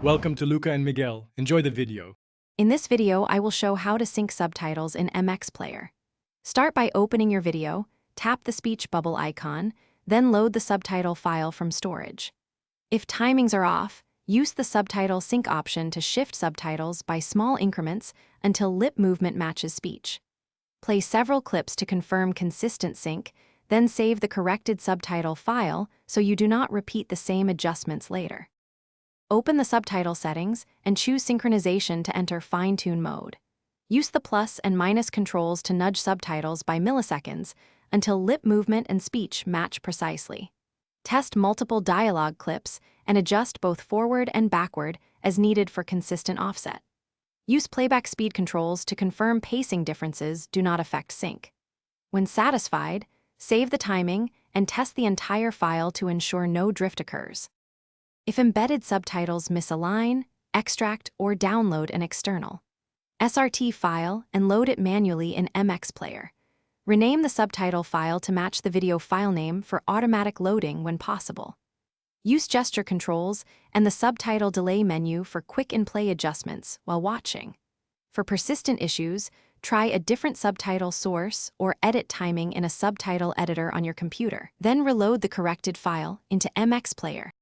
Welcome to Luca and Miguel. Enjoy the video. In this video, I will show how to sync subtitles in MX Player. Start by opening your video, tap the speech bubble icon, then load the subtitle file from storage. If timings are off, use the subtitle sync option to shift subtitles by small increments until lip movement matches speech. Play several clips to confirm consistent sync, then save the corrected subtitle file so you do not repeat the same adjustments later. Open the subtitle settings and choose synchronization to enter fine-tune mode. Use the plus and minus controls to nudge subtitles by milliseconds until lip movement and speech match precisely. Test multiple dialogue clips and adjust both forward and backward as needed for consistent offset. Use playback speed controls to confirm pacing differences do not affect sync. When satisfied, save the timing and test the entire file to ensure no drift occurs. If embedded subtitles misalign, extract or download an external SRT file and load it manually in MX Player. Rename the subtitle file to match the video file name for automatic loading when possible. Use gesture controls and the subtitle delay menu for quick in-play adjustments while watching. For persistent issues, try a different subtitle source or edit timing in a subtitle editor on your computer. Then reload the corrected file into MX Player.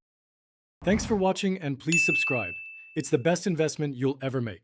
Thanks for watching and please subscribe. It's the best investment you'll ever make.